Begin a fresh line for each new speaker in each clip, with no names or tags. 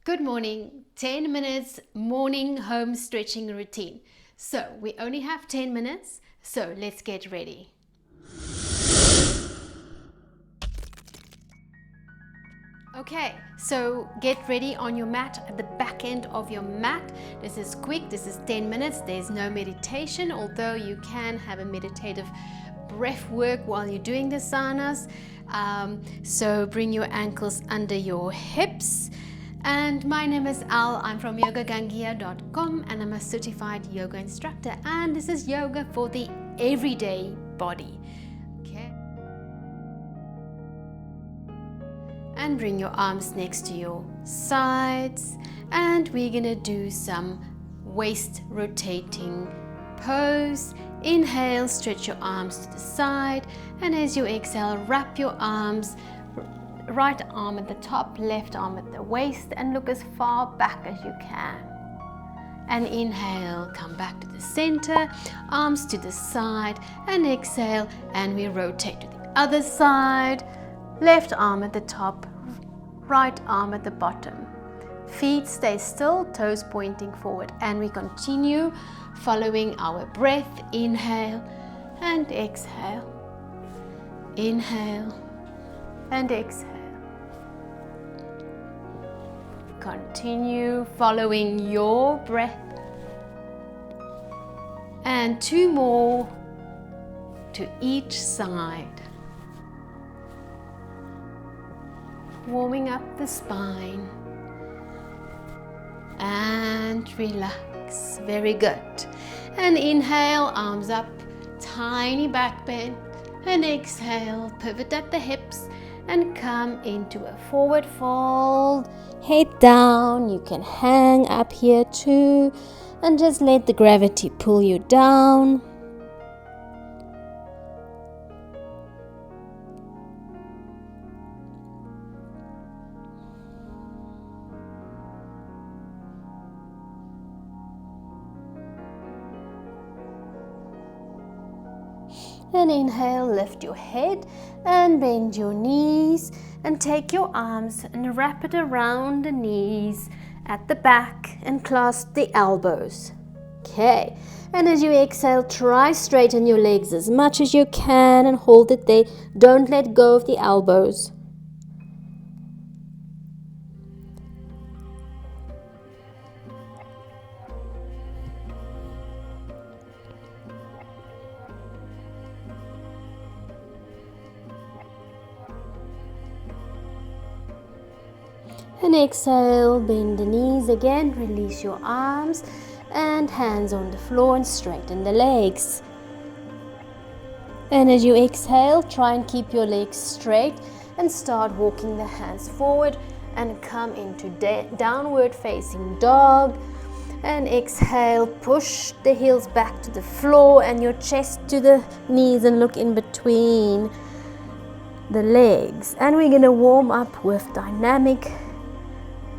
Good morning, 10 minutes morning home stretching routine. So we only have 10 minutes, so let's get ready. Okay, so get ready on your mat, at the back end of your mat. This is quick, this is 10 minutes. There's no meditation, although you can have a meditative breath work while you're doing the asanas. So bring your ankles under your hips. And my name is Al. I'm from yogagangeya.com and I'm a certified yoga instructor. And this is yoga for the everyday body. Okay. And bring your arms next to your sides. And we're gonna do some waist rotating pose. Inhale, stretch your arms to the side. And as you exhale, wrap your arms. Right arm at the top, left arm at the waist, and look as far back as you can. And inhale, come back to the center, arms to the side, and exhale, and we rotate to the other side. Left arm at the top, right arm at the bottom. Feet stay still, toes pointing forward, and we continue following our breath. Inhale and exhale. Inhale and exhale. Continue following your breath. And two more to each side. Warming up the spine. And relax. Very good. And inhale, arms up, tiny back bend. And exhale, pivot at the hips and come into a forward fold. Head down, you can hang up here too, and just let the gravity pull you down. And inhale, lift your head and bend your knees and take your arms and wrap it around the knees at the back and clasp the elbows. Okay, and as you exhale, try straighten your legs as much as you can and hold it there. Don't let go of the elbows. And exhale, bend the knees again, release your arms and hands on the floor and straighten the legs. And as you exhale, try and keep your legs straight and start walking the hands forward and come into downward facing dog. And exhale, push the heels back to the floor and your chest to the knees and look in between the legs. And we're going to warm up with dynamic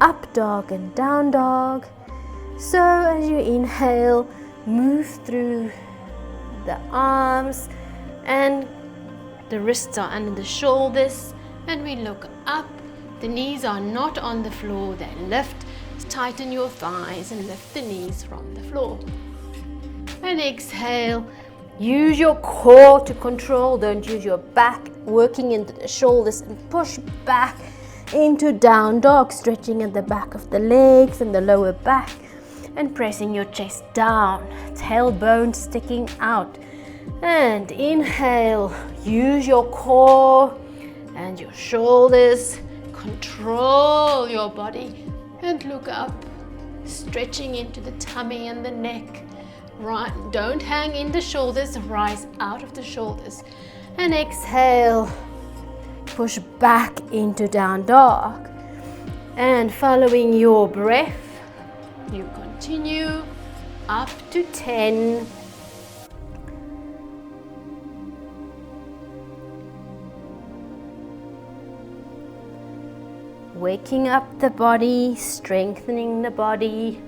up dog and down dog. So as you inhale, move through the arms and the wrists are under the shoulders, and we look up. The knees are not on the floor, they lift. Tighten your thighs and lift the knees from the floor. And exhale, use your core to control, don't use your back, working into the shoulders and push back into down dog, stretching at the back of the legs and the lower back and pressing your chest down, tailbone sticking out. And inhale, use your core and your shoulders, control your body and look up, stretching into the tummy and the neck. Right, don't hang in the shoulders, rise out of the shoulders. And exhale, push back into down dog. And following your breath, you continue up to 10. Waking up the body, strengthening the body.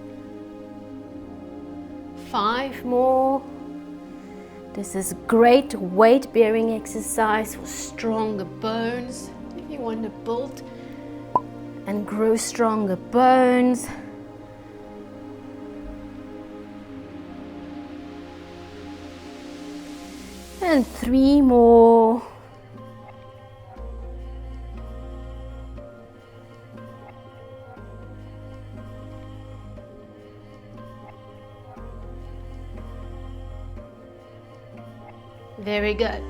5 more. This is great weight bearing exercise for stronger bones. If you want to build and grow stronger bones. And 3 more. Very good.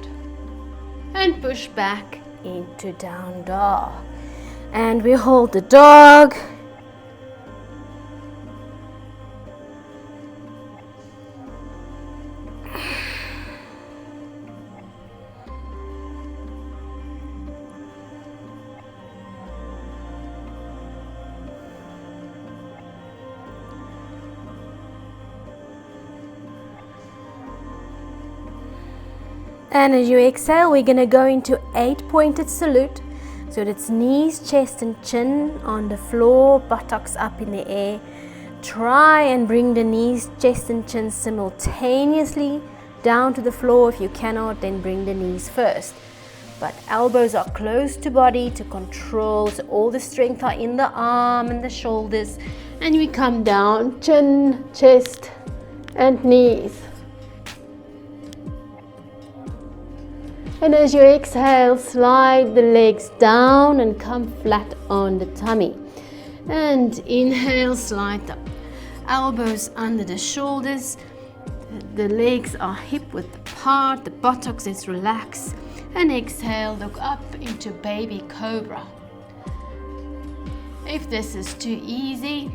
And push back into down dog. And we hold the dog. And as you exhale, we're going to go into 8-pointed salute. So that's knees, chest and chin on the floor, buttocks up in the air. Try and bring the knees, chest and chin simultaneously down to the floor. If you cannot, then bring the knees first. But elbows are close to body to control, so all the strength are in the arm and the shoulders. And we come down, chin, chest and knees. And as you exhale, slide the legs down and come flat on the tummy. And inhale, slide the elbows under the shoulders. The legs are hip width apart, the buttocks is relaxed. And exhale, look up into baby cobra. If this is too easy,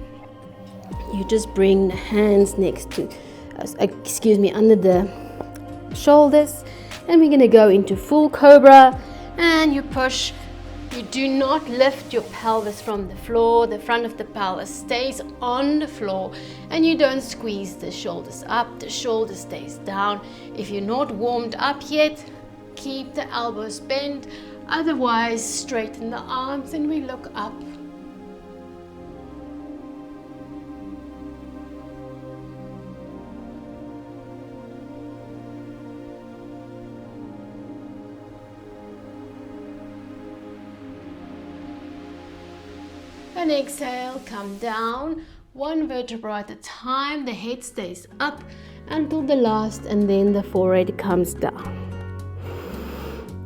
you just bring the hands under the shoulders. And we're going to go into full cobra, and you push. You do not lift your pelvis from the floor. The front of the pelvis stays on the floor, and you don't squeeze the shoulders up. The shoulder stays down. If you're not warmed up yet, keep the elbows bent. Otherwise, straighten the arms and we look up. And exhale, come down, 1 vertebra at a time. The head stays up until the last, and then the forehead comes down.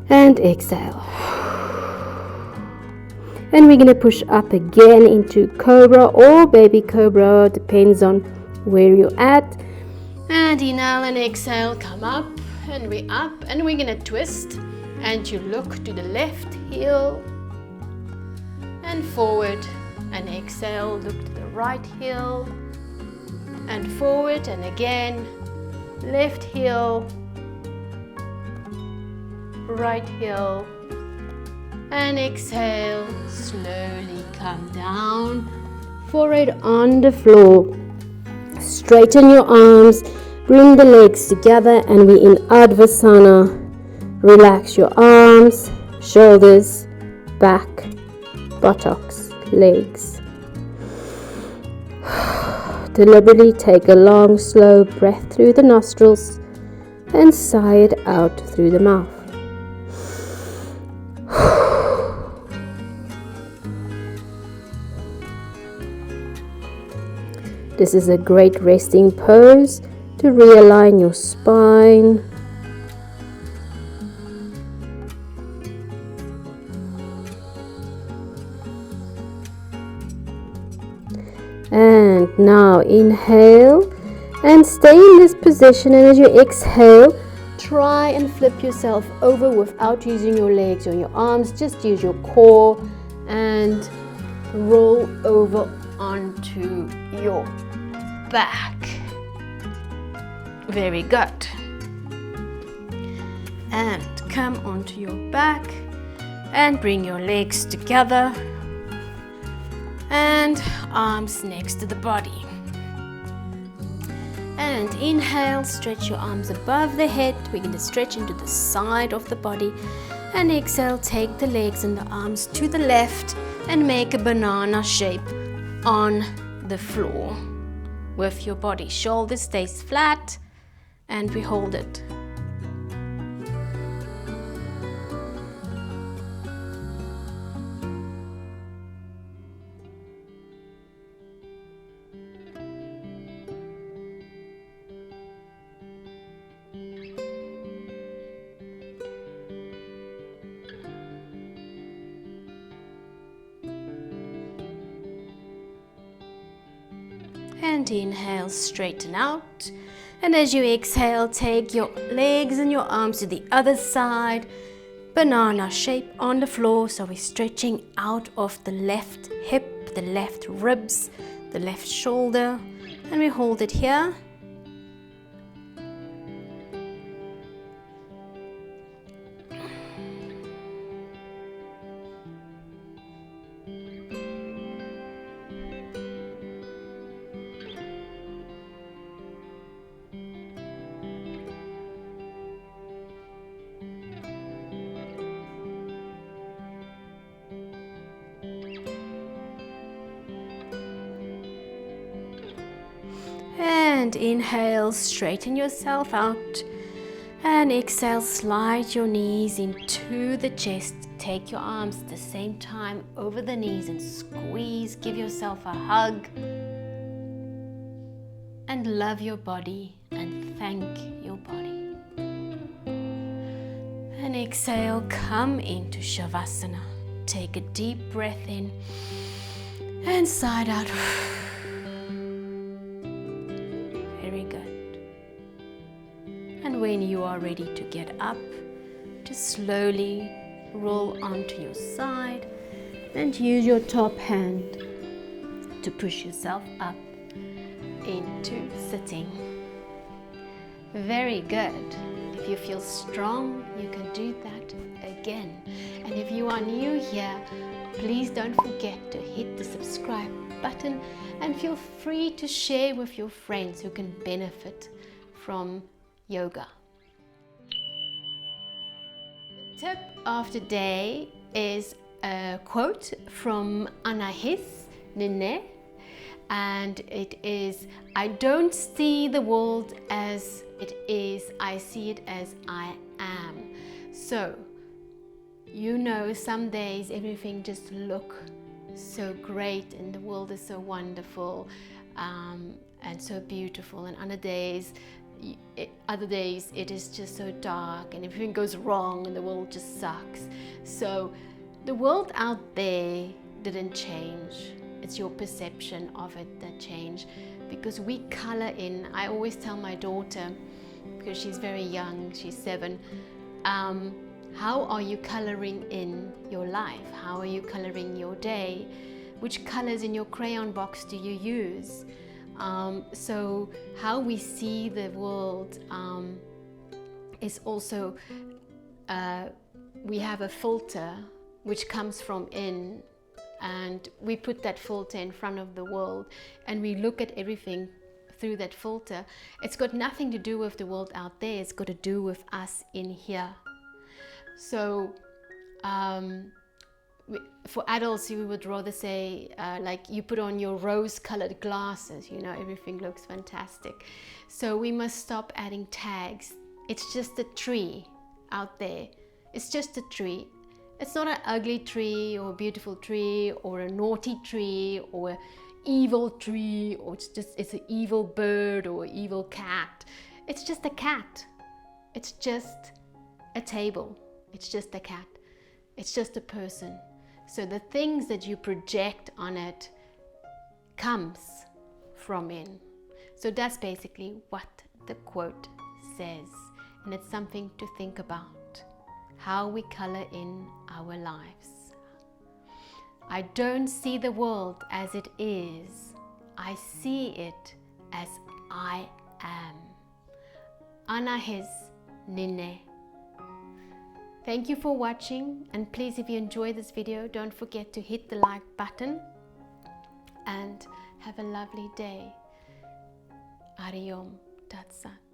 And exhale. And we're going to push up again into cobra or baby cobra, depends on where you're at. And inhale and exhale, come up, and we're up, and we're going to twist. And you look to the left heel and forward. And exhale, look to the right heel and forward, and again, left heel, right heel, and exhale, slowly come down, forehead on the floor, straighten your arms, bring the legs together, and we're in Advasana. Relax your arms, shoulders, back, buttocks, legs. Deliberately take a long, slow breath through the nostrils and sigh it out through the mouth. This is a great resting pose to realign your spine. And now inhale and stay in this position, and as you exhale, try and flip yourself over without using your legs or your arms. Just use your core and roll over onto your back. Very good. And come onto your back and bring your legs together and arms next to the body. And inhale, stretch your arms above the head. We're going to stretch into the side of the body. And exhale, take the legs and the arms to the left and make a banana shape on the floor with your body. Shoulder stays flat and we hold it. And inhale, straighten out. And as you exhale, take your legs and your arms to the other side. Banana shape on the floor. So we're stretching out of the left hip, the left ribs, the left shoulder. And we hold it here. And inhale, straighten yourself out. And exhale, slide your knees into the chest. Take your arms at the same time over the knees and squeeze. Give yourself a hug. And love your body and thank your body. And exhale, come into Shavasana. Take a deep breath in and side out. Very good. And when you are ready to get up, just slowly roll onto your side and use your top hand to push yourself up into sitting. Very good. If you feel strong, you can do that again. And if you are new here, please don't forget to hit the subscribe button and feel free to share with your friends who can benefit from yoga. The tip of the day is a quote from Anahis Nene, and it is, "I don't see the world as it is, I see it as I am." So, you know, some days everything just look so great and the world is so wonderful and so beautiful, and other days it is just so dark and everything goes wrong and the world just sucks. So the world out there didn't change. It's your perception of it that changed, because we color in. I always tell my daughter, because she's very young, she's 7, how are you coloring in your life? How are you coloring your day? Which colors in your crayon box do you use? So how we see the world is also, we have a filter which comes from in, and we put that filter in front of the world and we look at everything through that filter. It's got nothing to do with the world out there, it's got to do with us in here. So for adults, we would rather say, like, you put on your rose-colored glasses, you know, everything looks fantastic. So we must stop adding tags. It's just a tree out there. It's just a tree. It's not an ugly tree or a beautiful tree or a naughty tree or an evil tree, or it's an evil bird or an evil cat. It's just a cat. It's just a table. It's just a cat. It's just a person. So the things that you project on it comes from in. So that's basically what the quote says. And it's something to think about, how we color in our lives. I don't see the world as it is. I see it as I am. Anahis Nene. Thank you for watching, and please, if you enjoyed this video, don't forget to hit the like button and have a lovely day. Ariom Tat Sat.